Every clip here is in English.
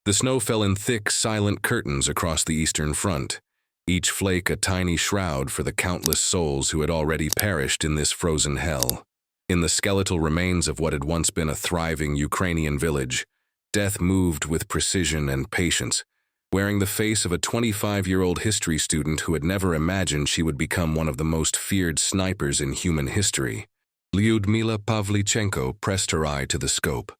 The snow fell in thick, silent curtains across the eastern front, each flake a tiny shroud for the countless souls who had already perished in this frozen hell. In the skeletal remains of what had once been a thriving Ukrainian village, death moved with precision and patience, wearing the face of a 25-year-old history student who had never imagined she would become one of the most feared snipers in human history. Lyudmila Pavlichenko pressed her eye to the scope,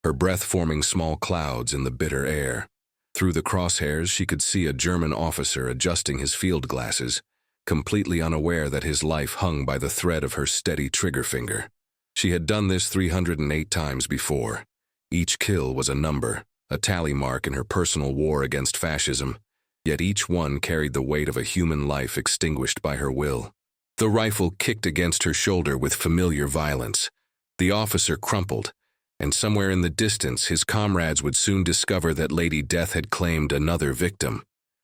her breath forming small clouds in the bitter air. Through the crosshairs, she could see a German officer adjusting his field glasses, completely unaware that his life hung by the thread of her steady trigger finger. She had done this 308 times before. Each kill was a number, a tally mark in her personal war against fascism, yet each one carried the weight of a human life extinguished by her will. The rifle kicked against her shoulder with familiar violence. The officer crumpled, and somewhere in the distance his comrades would soon discover that Lady Death had claimed another victim.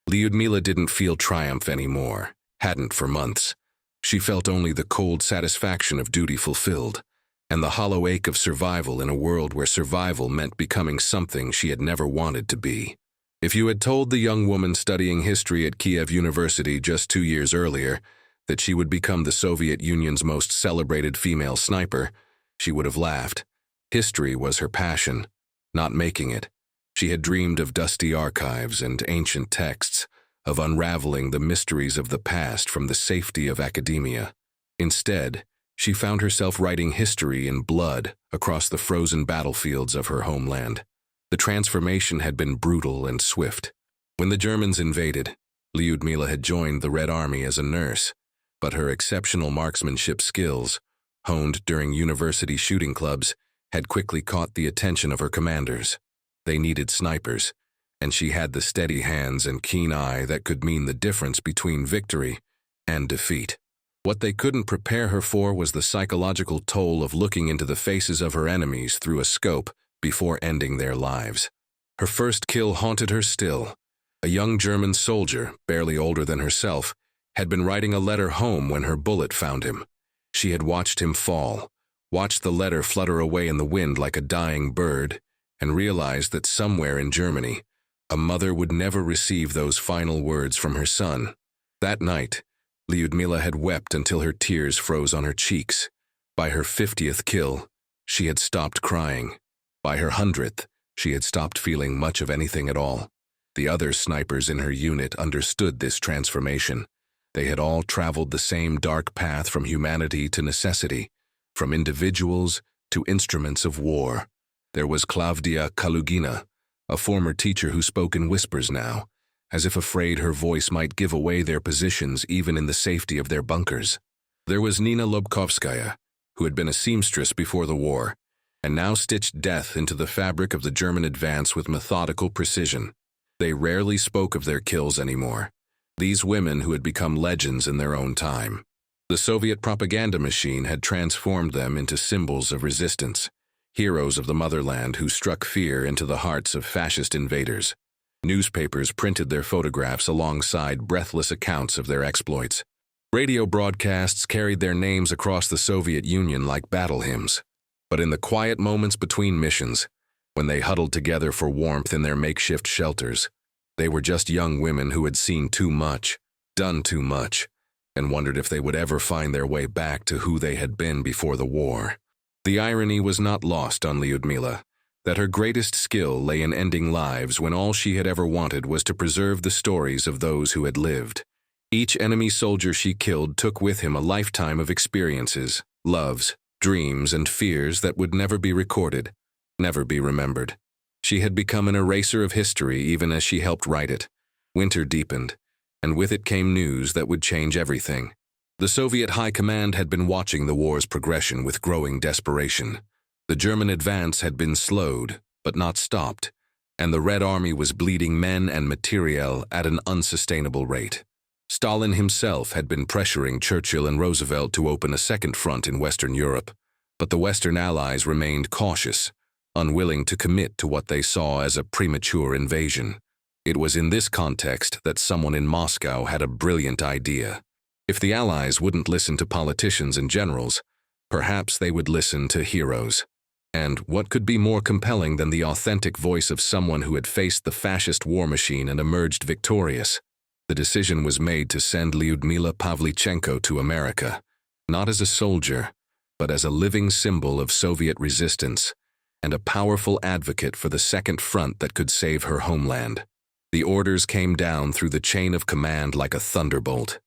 Lyudmila didn't feel triumph anymore, hadn't for months. She felt only the cold satisfaction of duty fulfilled, and the hollow ache of survival in a world where survival meant becoming something she had never wanted to be. If you had told the young woman studying history at Kiev University just 2 years earlier that she would become the Soviet Union's most celebrated female sniper, she would have laughed. History was her passion, not making it. She had dreamed of dusty archives and ancient texts, of unraveling the mysteries of the past from the safety of academia. Instead, she found herself writing history in blood across the frozen battlefields of her homeland. The transformation had been brutal and swift. When the Germans invaded, Lyudmila had joined the Red Army as a nurse, but her exceptional marksmanship skills, honed during university shooting clubs, had quickly caught the attention of her commanders. They needed snipers, and she had the steady hands and keen eye that could mean the difference between victory and defeat. What they couldn't prepare her for was the psychological toll of looking into the faces of her enemies through a scope before ending their lives. Her first kill haunted her still. A young German soldier, barely older than herself, had been writing a letter home when her bullet found him. She had watched him fall, watched the letter flutter away in the wind like a dying bird, and realized that somewhere in Germany, a mother would never receive those final words from her son. That night, Lyudmila had wept until her tears froze on her cheeks. By her 50th kill, she had stopped crying. By her 100th, she had stopped feeling much of anything at all. The other snipers in her unit understood this transformation. They had all traveled the same dark path from humanity to necessity, from individuals to instruments of war. There was Klavdia Kalugina, a former teacher who spoke in whispers now, as if afraid her voice might give away their positions even in the safety of their bunkers. There was Nina Lobkovskaya, who had been a seamstress before the war, and now stitched death into the fabric of the German advance with methodical precision. They rarely spoke of their kills anymore, these women who had become legends in their own time. The Soviet propaganda machine had transformed them into symbols of resistance, heroes of the motherland who struck fear into the hearts of fascist invaders. Newspapers printed their photographs alongside breathless accounts of their exploits. Radio broadcasts carried their names across the Soviet Union like battle hymns. But in the quiet moments between missions, when they huddled together for warmth in their makeshift shelters, they were just young women who had seen too much, done too much, and wondered if they would ever find their way back to who they had been before the war. The irony was not lost on Lyudmila, that her greatest skill lay in ending lives when all she had ever wanted was to preserve the stories of those who had lived. Each enemy soldier she killed took with him a lifetime of experiences, loves, dreams, and fears that would never be recorded, never be remembered. She had become an eraser of history even as she helped write it. Winter deepened, and with it came news that would change everything. The Soviet High Command had been watching the war's progression with growing desperation. The German advance had been slowed, but not stopped, and the Red Army was bleeding men and materiel at an unsustainable rate. Stalin himself had been pressuring Churchill and Roosevelt to open a second front in Western Europe, but the Western Allies remained cautious, unwilling to commit to what they saw as a premature invasion. It was in this context that someone in Moscow had a brilliant idea. If the Allies wouldn't listen to politicians and generals, perhaps they would listen to heroes. And what could be more compelling than the authentic voice of someone who had faced the fascist war machine and emerged victorious? The decision was made to send Lyudmila Pavlichenko to America, not as a soldier, but as a living symbol of Soviet resistance and a powerful advocate for the second front that could save her homeland. The orders came down through the chain of command like a thunderbolt.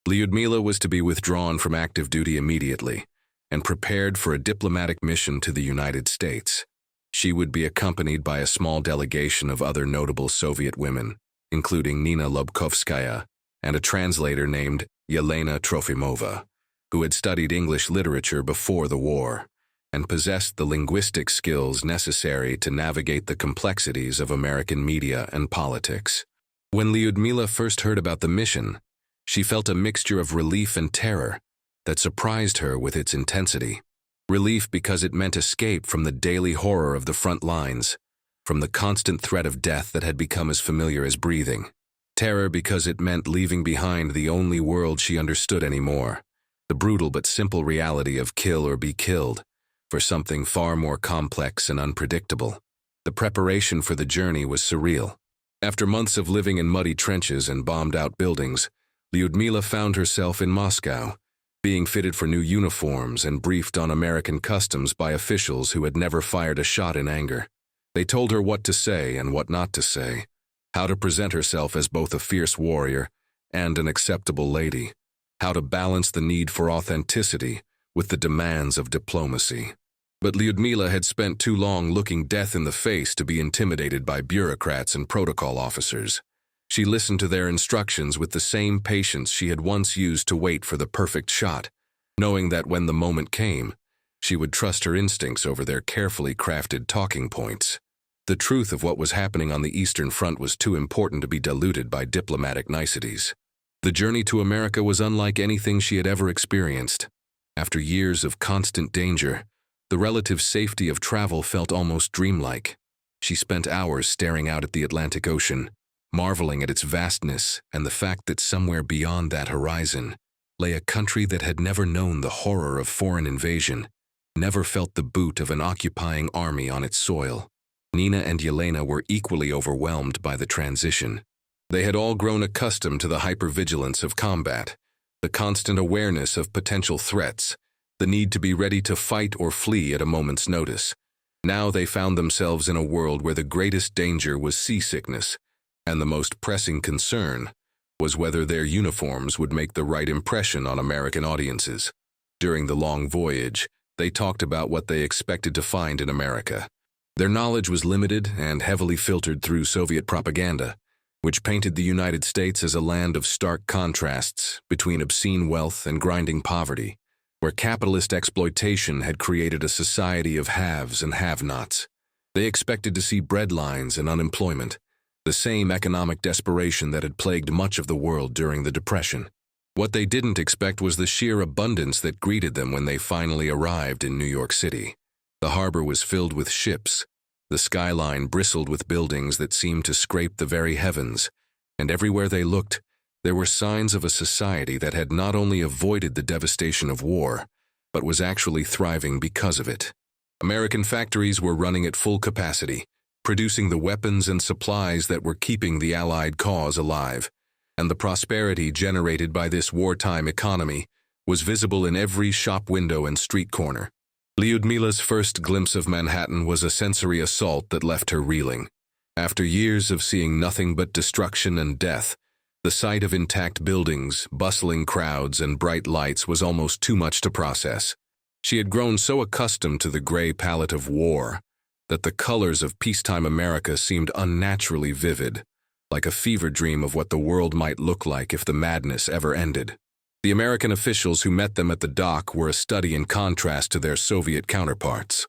Lyudmila was to be withdrawn from active duty immediately and prepared for a diplomatic mission to the United States. She would be accompanied by a small delegation of other notable Soviet women, including Nina Lobkovskaya and a translator named Yelena Trofimova, who had studied English literature before the war and possessed the linguistic skills necessary to navigate the complexities of American media and politics. When Lyudmila first heard about the mission, she felt a mixture of relief and terror that surprised her with its intensity. Relief because it meant escape from the daily horror of the front lines, from the constant threat of death that had become as familiar as breathing. Terror because it meant leaving behind the only world she understood anymore, the brutal but simple reality of kill or be killed, for something far more complex and unpredictable. The preparation for the journey was surreal. After months of living in muddy trenches and bombed-out buildings, Lyudmila found herself in Moscow, being fitted for new uniforms and briefed on American customs by officials who had never fired a shot in anger. They told her what to say and what not to say, how to present herself as both a fierce warrior and an acceptable lady, how to balance the need for authenticity with the demands of diplomacy. But Lyudmila had spent too long looking death in the face to be intimidated by bureaucrats and protocol officers. She listened to their instructions with the same patience she had once used to wait for the perfect shot, knowing that when the moment came, she would trust her instincts over their carefully crafted talking points. The truth of what was happening on the Eastern Front was too important to be diluted by diplomatic niceties. The journey to America was unlike anything she had ever experienced. After years of constant danger, the relative safety of travel felt almost dreamlike. She spent hours staring out at the Atlantic Ocean, marveling at its vastness and the fact that somewhere beyond that horizon lay a country that had never known the horror of foreign invasion, never felt the boot of an occupying army on its soil. Nina and Yelena were equally overwhelmed by the transition. They had all grown accustomed to the hypervigilance of combat, the constant awareness of potential threats, the need to be ready to fight or flee at a moment's notice. Now they found themselves in a world where the greatest danger was seasickness, and the most pressing concern was whether their uniforms would make the right impression on American audiences. During the long voyage, they talked about what they expected to find in America. Their knowledge was limited and heavily filtered through Soviet propaganda, which painted the United States as a land of stark contrasts between obscene wealth and grinding poverty, where capitalist exploitation had created a society of haves and have-nots. They expected to see breadlines and unemployment, the same economic desperation that had plagued much of the world during the Depression. What they didn't expect was the sheer abundance that greeted them when they finally arrived in New York City. The harbor was filled with ships, the skyline bristled with buildings that seemed to scrape the very heavens, and everywhere they looked, there were signs of a society that had not only avoided the devastation of war, but was actually thriving because of it. American factories were running at full capacity, producing the weapons and supplies that were keeping the Allied cause alive, and the prosperity generated by this wartime economy was visible in every shop window and street corner. Lyudmila's first glimpse of Manhattan was a sensory assault that left her reeling. After years of seeing nothing but destruction and death, the sight of intact buildings, bustling crowds, and bright lights was almost too much to process. She had grown so accustomed to the gray palette of war that the colors of peacetime America seemed unnaturally vivid, like a fever dream of what the world might look like if the madness ever ended. The American officials who met them at the dock were a study in contrast to their Soviet counterparts.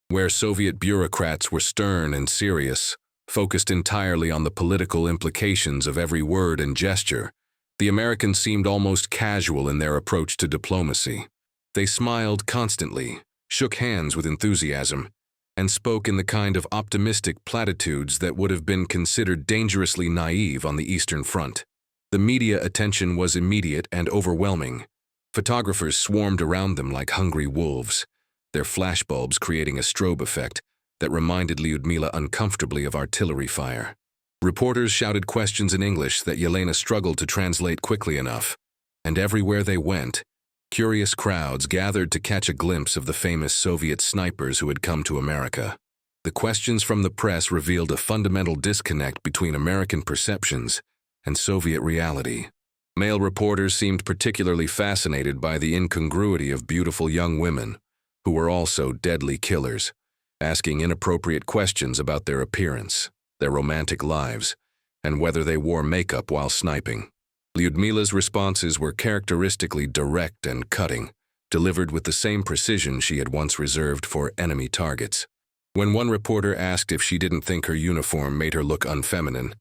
Where Soviet bureaucrats were stern and serious, focused entirely on the political implications of every word and gesture, the Americans seemed almost casual in their approach to diplomacy. They smiled constantly, shook hands with enthusiasm, and spoke in the kind of optimistic platitudes that would have been considered dangerously naive on the Eastern Front. The media attention was immediate and overwhelming. Photographers swarmed around them like hungry wolves, their flashbulbs creating a strobe effect that reminded Lyudmila uncomfortably of artillery fire. Reporters shouted questions in English that Yelena struggled to translate quickly enough, and everywhere they went, curious crowds gathered to catch a glimpse of the famous Soviet snipers who had come to America. The questions from the press revealed a fundamental disconnect between American perceptions and Soviet reality. Male reporters seemed particularly fascinated by the incongruity of beautiful young women, who were also deadly killers, asking inappropriate questions about their appearance, their romantic lives, and whether they wore makeup while sniping. Lyudmila's responses were characteristically direct and cutting, delivered with the same precision she had once reserved for enemy targets. When one reporter asked if she didn't think her uniform made her look unfeminine,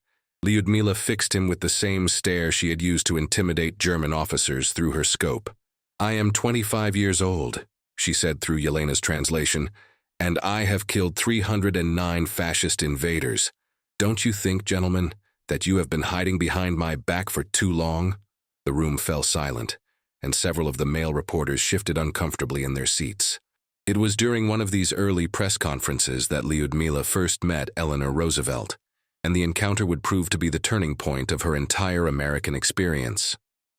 Lyudmila fixed him with the same stare she had used to intimidate German officers through her scope. "I am 25 years old," she said through Yelena's translation, "and I have killed 309 fascist invaders. Don't you think, gentlemen, that you have been hiding behind my back for too long?" The room fell silent, and several of the male reporters shifted uncomfortably in their seats. It was during one of these early press conferences that Lyudmila first met Eleanor Roosevelt, and the encounter would prove to be the turning point of her entire American experience.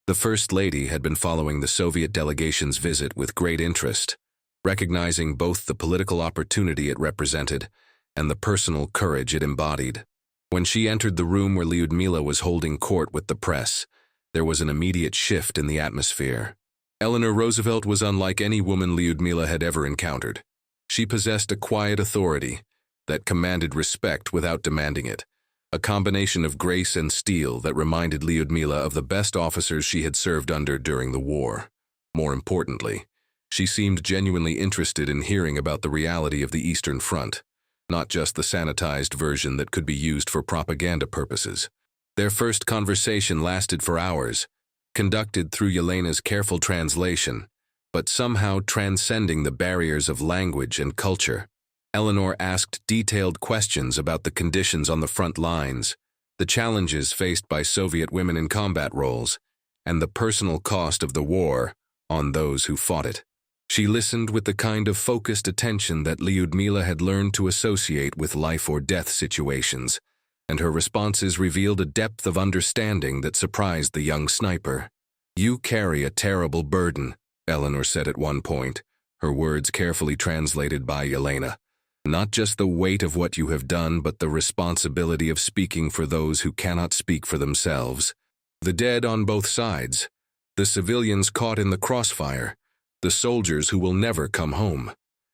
The First Lady had been following the Soviet delegation's visit with great interest, recognizing both the political opportunity it represented and the personal courage it embodied. When she entered the room where Lyudmila was holding court with the press, there was an immediate shift in the atmosphere. Eleanor Roosevelt was unlike any woman Lyudmila had ever encountered. She possessed a quiet authority that commanded respect without demanding it, a combination of grace and steel that reminded Lyudmila of the best officers she had served under during the war. More importantly, she seemed genuinely interested in hearing about the reality of the Eastern Front, not just the sanitized version that could be used for propaganda purposes. Their first conversation lasted for hours, conducted through Yelena's careful translation, but somehow transcending the barriers of language and culture. Eleanor asked detailed questions about the conditions on the front lines, the challenges faced by Soviet women in combat roles, and the personal cost of the war on those who fought it. She listened with the kind of focused attention that Lyudmila had learned to associate with life-or-death situations, and her responses revealed a depth of understanding that surprised the young sniper. "You carry a terrible burden," Eleanor said at one point, her words carefully translated by Yelena. "Not just the weight of what you have done, but the responsibility of speaking for those who cannot speak for themselves. The dead on both sides, the civilians caught in the crossfire, the soldiers who will never come home.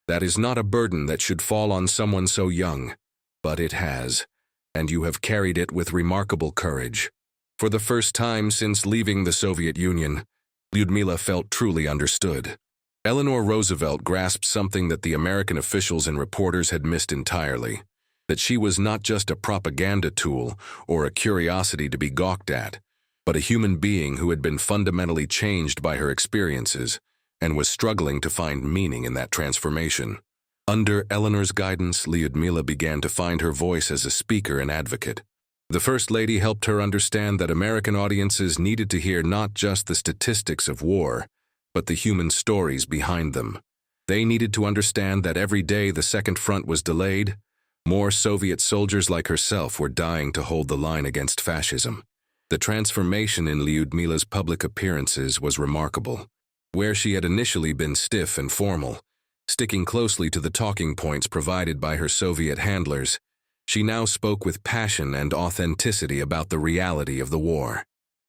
That is not a burden that should fall on someone so young, but it has, and you have carried it with remarkable courage." For the first time since leaving the Soviet Union, Lyudmila felt truly understood. Eleanor Roosevelt grasped something that the American officials and reporters had missed entirely, that she was not just a propaganda tool or a curiosity to be gawked at, but a human being who had been fundamentally changed by her experiences and was struggling to find meaning in that transformation. Under Eleanor's guidance, Lyudmila began to find her voice as a speaker and advocate. The First Lady helped her understand that American audiences needed to hear not just the statistics of war, but the human stories behind them. They needed to understand that every day the Second Front was delayed, more Soviet soldiers like herself were dying to hold the line against fascism. The transformation in Lyudmila's public appearances was remarkable. Where she had initially been stiff and formal, sticking closely to the talking points provided by her Soviet handlers, she now spoke with passion and authenticity about the reality of the war.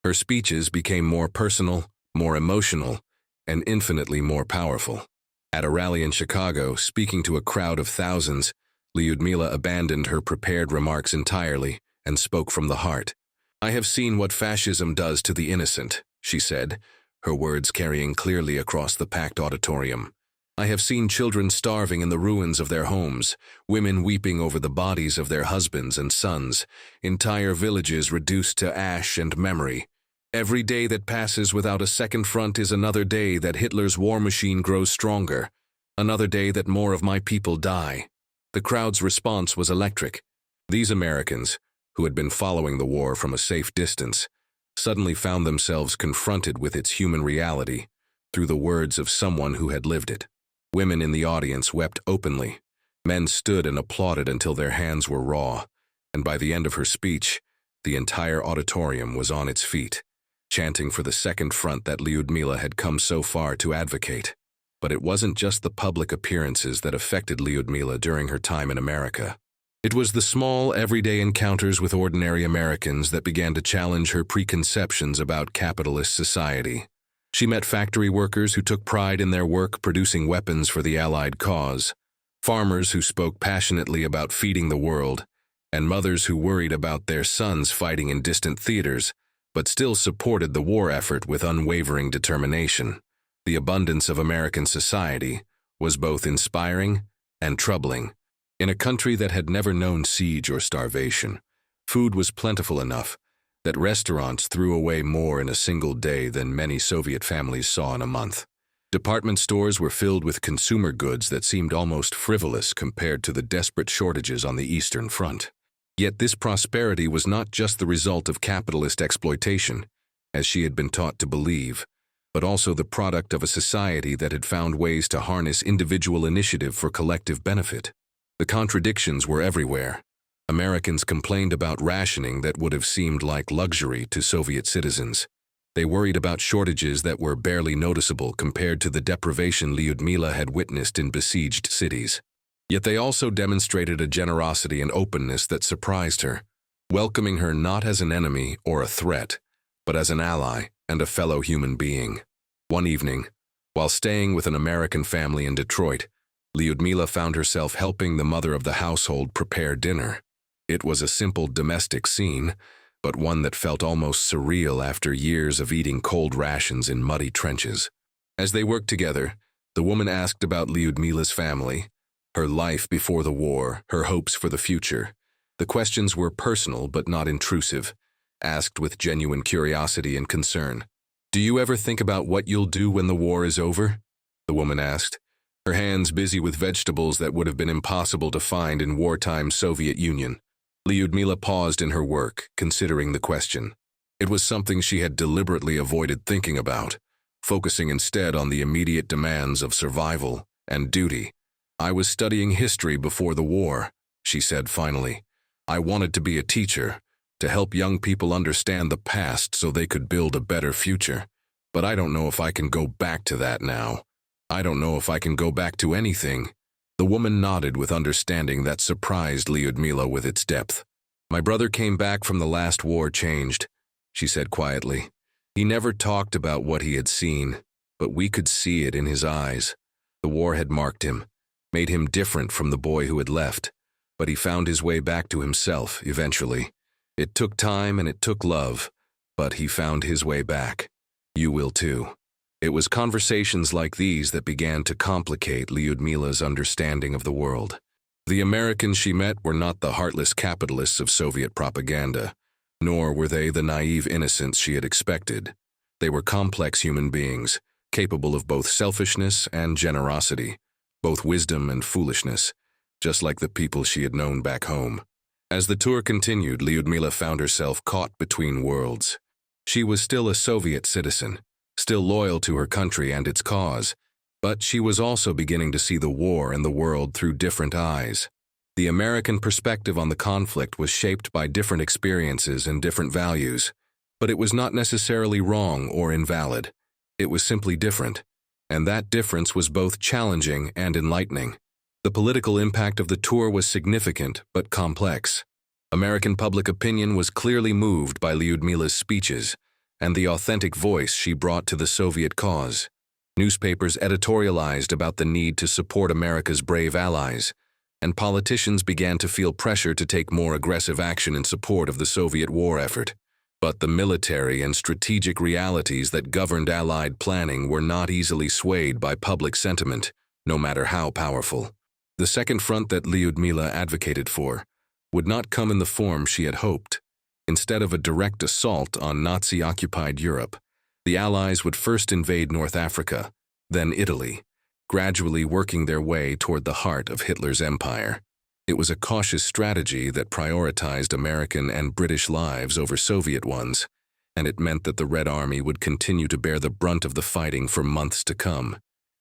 Her speeches became more personal, more emotional, and infinitely more powerful. At a rally in Chicago, speaking to a crowd of thousands, Lyudmila abandoned her prepared remarks entirely and spoke from the heart. "I have seen what fascism does to the innocent," she said, her words carrying clearly across the packed auditorium. "I have seen children starving in the ruins of their homes, women weeping over the bodies of their husbands and sons, entire villages reduced to ash and memory. Every day that passes without a second front is another day that Hitler's war machine grows stronger, another day that more of my people die." The crowd's response was electric. These Americans, who had been following the war from a safe distance, suddenly found themselves confronted with its human reality through the words of someone who had lived it. Women in the audience wept openly. Men stood and applauded until their hands were raw, and by the end of her speech, the entire auditorium was on its feet, chanting for the second front that Lyudmila had come so far to advocate. But it wasn't just the public appearances that affected Lyudmila during her time in America. It was the small, everyday encounters with ordinary Americans that began to challenge her preconceptions about capitalist society. She met factory workers who took pride in their work producing weapons for the Allied cause, farmers who spoke passionately about feeding the world, and mothers who worried about their sons fighting in distant theaters, but still supported the war effort with unwavering determination. The abundance of American society was both inspiring and troubling. In a country that had never known siege or starvation, food was plentiful enough that restaurants threw away more in a single day than many Soviet families saw in a month. Department stores were filled with consumer goods that seemed almost frivolous compared to the desperate shortages on the Eastern Front. Yet this prosperity was not just the result of capitalist exploitation, as she had been taught to believe, but also the product of a society that had found ways to harness individual initiative for collective benefit. The contradictions were everywhere. Americans complained about rationing that would have seemed like luxury to Soviet citizens. They worried about shortages that were barely noticeable compared to the deprivation Lyudmila had witnessed in besieged cities. Yet they also demonstrated a generosity and openness that surprised her, welcoming her not as an enemy or a threat, but as an ally and a fellow human being. One evening, while staying with an American family in Detroit, Lyudmila found herself helping the mother of the household prepare dinner. It was a simple domestic scene, but one that felt almost surreal after years of eating cold rations in muddy trenches. As they worked together, the woman asked about Lyudmila's family, her life before the war, her hopes for the future. The questions were personal but not intrusive, asked with genuine curiosity and concern. "Do you ever think about what you'll do when the war is over?" the woman asked, her hands busy with vegetables that would have been impossible to find in wartime Soviet Union. Lyudmila paused in her work, considering the question. It was something she had deliberately avoided thinking about, focusing instead on the immediate demands of survival and duty. "I was studying history before the war," she said finally. "I wanted to be a teacher, to help young people understand the past so they could build a better future. But I don't know if I can go back to that now. I don't know if I can go back to anything." The woman nodded with understanding that surprised Lyudmila with its depth. "My brother came back from the last war changed," she said quietly. "He never talked about what he had seen, but we could see it in his eyes. The war had marked him, made him different from the boy who had left, but he found his way back to himself eventually. It took time and it took love, but he found his way back. You will too." It was conversations like these that began to complicate Lyudmila's understanding of the world. The Americans she met were not the heartless capitalists of Soviet propaganda, nor were they the naive innocents she had expected. They were complex human beings, capable of both selfishness and generosity, both wisdom and foolishness, just like the people she had known back home. As the tour continued, Lyudmila found herself caught between worlds. She was still a Soviet citizen, still loyal to her country and its cause, but she was also beginning to see the war and the world through different eyes. The American perspective on the conflict was shaped by different experiences and different values, but it was not necessarily wrong or invalid. It was simply different, and that difference was both challenging and enlightening. The political impact of the tour was significant but complex. American public opinion was clearly moved by Lyudmila's speeches and the authentic voice she brought to the Soviet cause. Newspapers editorialized about the need to support America's brave allies, and politicians began to feel pressure to take more aggressive action in support of the Soviet war effort. But the military and strategic realities that governed Allied planning were not easily swayed by public sentiment, no matter how powerful. The second front that Lyudmila advocated for would not come in the form she had hoped. Instead of a direct assault on Nazi-occupied Europe, the Allies would first invade North Africa, then Italy, gradually working their way toward the heart of Hitler's empire. It was a cautious strategy that prioritized American and British lives over Soviet ones, and it meant that the Red Army would continue to bear the brunt of the fighting for months to come.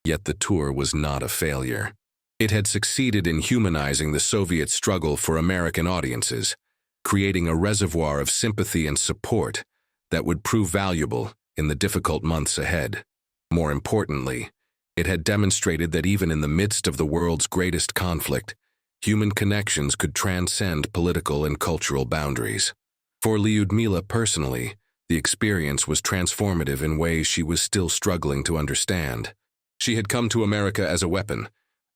Yet the tour was not a failure. It had succeeded in humanizing the Soviet struggle for American audiences, creating a reservoir of sympathy and support that would prove valuable in the difficult months ahead. More importantly, it had demonstrated that even in the midst of the world's greatest conflict, human connections could transcend political and cultural boundaries. For Lyudmila personally, the experience was transformative in ways she was still struggling to understand. She had come to America as a weapon,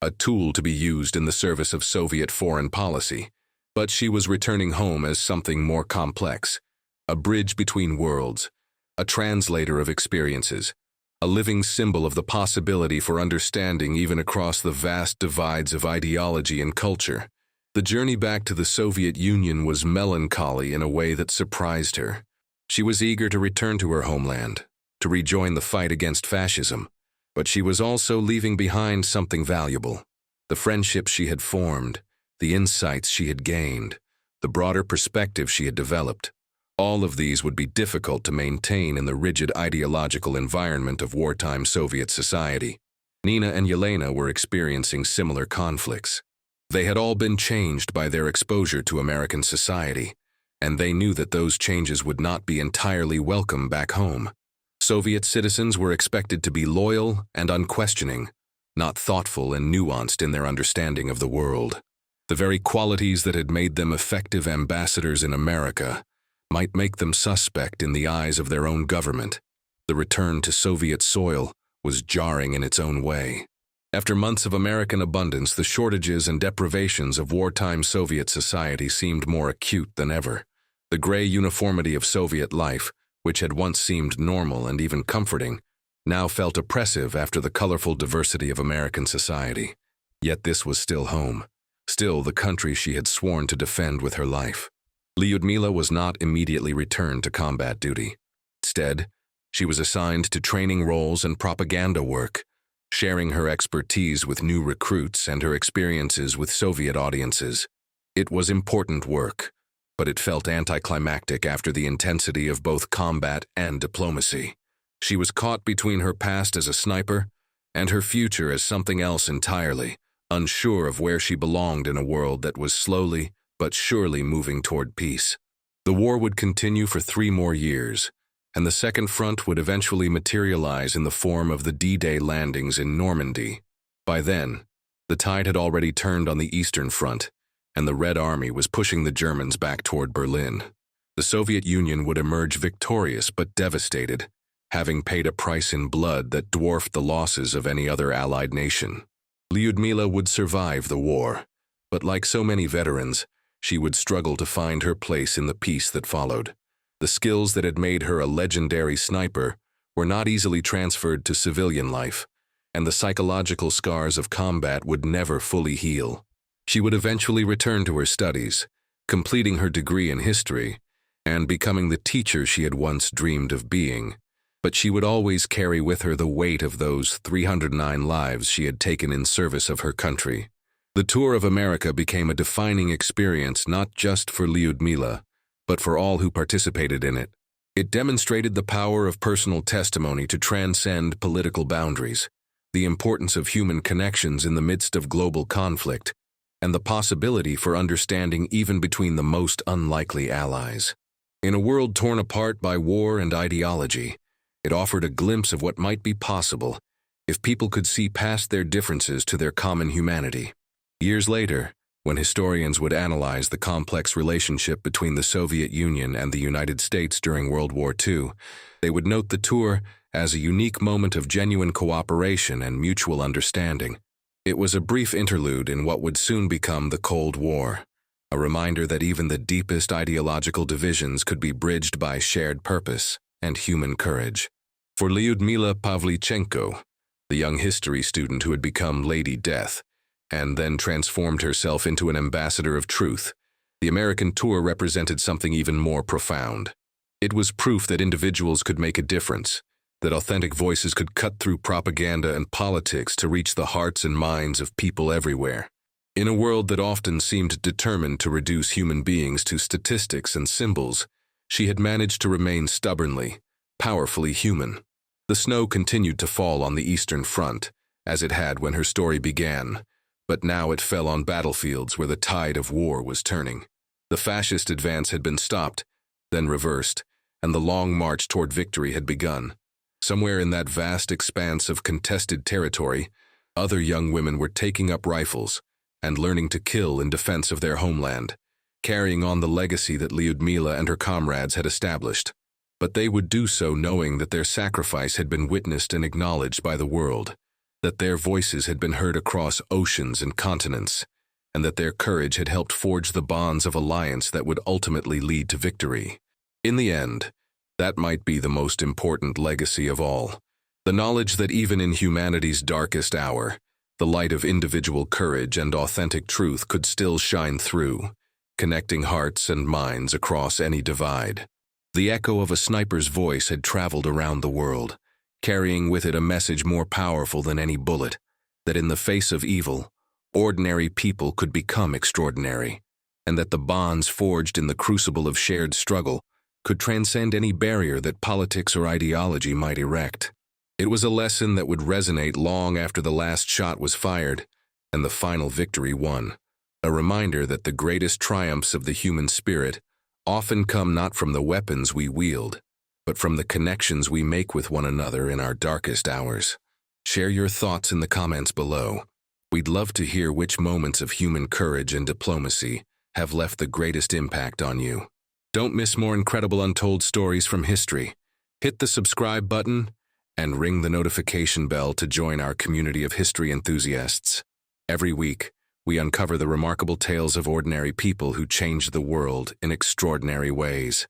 a tool to be used in the service of Soviet foreign policy, but she was returning home as something more complex, a bridge between worlds, a translator of experiences, a living symbol of the possibility for understanding even across the vast divides of ideology and culture. The journey back to the Soviet Union was melancholy in a way that surprised her. She was eager to return to her homeland, to rejoin the fight against fascism, but she was also leaving behind something valuable: the friendships she had formed, the insights she had gained, the broader perspective she had developed. All of these would be difficult to maintain in the rigid ideological environment of wartime Soviet society. Nina and Yelena were experiencing similar conflicts. They had all been changed by their exposure to American society, and they knew that those changes would not be entirely welcome back home. Soviet citizens were expected to be loyal and unquestioning, not thoughtful and nuanced in their understanding of the world. The very qualities that had made them effective ambassadors in America might make them suspect in the eyes of their own government. The return to Soviet soil was jarring in its own way. After months of American abundance, the shortages and deprivations of wartime Soviet society seemed more acute than ever. The gray uniformity of Soviet life, which had once seemed normal and even comforting, now felt oppressive after the colorful diversity of American society. Yet this was still home, still the country she had sworn to defend with her life. Lyudmila was not immediately returned to combat duty. Instead, she was assigned to training roles and propaganda work, sharing her expertise with new recruits and her experiences with Soviet audiences. It was important work, but it felt anticlimactic after the intensity of both combat and diplomacy. She was caught between her past as a sniper and her future as something else entirely, unsure of where she belonged in a world that was slowly but surely moving toward peace. The war would continue for 3 more years, and the Second Front would eventually materialize in the form of the D-Day landings in Normandy. By then, the tide had already turned on the Eastern Front, and the Red Army was pushing the Germans back toward Berlin. The Soviet Union would emerge victorious but devastated, having paid a price in blood that dwarfed the losses of any other Allied nation. Lyudmila would survive the war, but like so many veterans, she would struggle to find her place in the peace that followed. The skills that had made her a legendary sniper were not easily transferred to civilian life, and the psychological scars of combat would never fully heal. She would eventually return to her studies, completing her degree in history and becoming the teacher she had once dreamed of being. But she would always carry with her the weight of those 309 lives she had taken in service of her country. The tour of America became a defining experience not just for Lyudmila, but for all who participated in it. It demonstrated the power of personal testimony to transcend political boundaries, the importance of human connections in the midst of global conflict, and the possibility for understanding even between the most unlikely allies. In a world torn apart by war and ideology, it offered a glimpse of what might be possible if people could see past their differences to their common humanity. Years later, when historians would analyze the complex relationship between the Soviet Union and the United States during World War II, they would note the tour as a unique moment of genuine cooperation and mutual understanding. It was a brief interlude in what would soon become the Cold War, a reminder that even the deepest ideological divisions could be bridged by shared purpose and human courage. For Lyudmila Pavlichenko, the young history student who had become Lady Death, and then transformed herself into an ambassador of truth, the American tour represented something even more profound. It was proof that individuals could make a difference, that authentic voices could cut through propaganda and politics to reach the hearts and minds of people everywhere. In a world that often seemed determined to reduce human beings to statistics and symbols, she had managed to remain stubbornly, powerfully human. The snow continued to fall on the Eastern Front, as it had when her story began, but now it fell on battlefields where the tide of war was turning. The fascist advance had been stopped, then reversed, and the long march toward victory had begun. Somewhere in that vast expanse of contested territory, other young women were taking up rifles and learning to kill in defense of their homeland, carrying on the legacy that Lyudmila and her comrades had established. But they would do so knowing that their sacrifice had been witnessed and acknowledged by the world, that their voices had been heard across oceans and continents, and that their courage had helped forge the bonds of alliance that would ultimately lead to victory. In the end, that might be the most important legacy of all, the knowledge that even in humanity's darkest hour, the light of individual courage and authentic truth could still shine through, connecting hearts and minds across any divide. The echo of a sniper's voice had traveled around the world, carrying with it a message more powerful than any bullet, that in the face of evil, ordinary people could become extraordinary, and that the bonds forged in the crucible of shared struggle could transcend any barrier that politics or ideology might erect. It was a lesson that would resonate long after the last shot was fired and the final victory won, a reminder that the greatest triumphs of the human spirit often come not from the weapons we wield, but from the connections we make with one another in our darkest hours. Share your thoughts in the comments below. We'd love to hear which moments of human courage and diplomacy have left the greatest impact on you. Don't miss more incredible untold stories from history. Hit the subscribe button and ring the notification bell to join our community of history enthusiasts. Every week, we uncover the remarkable tales of ordinary people who changed the world in extraordinary ways.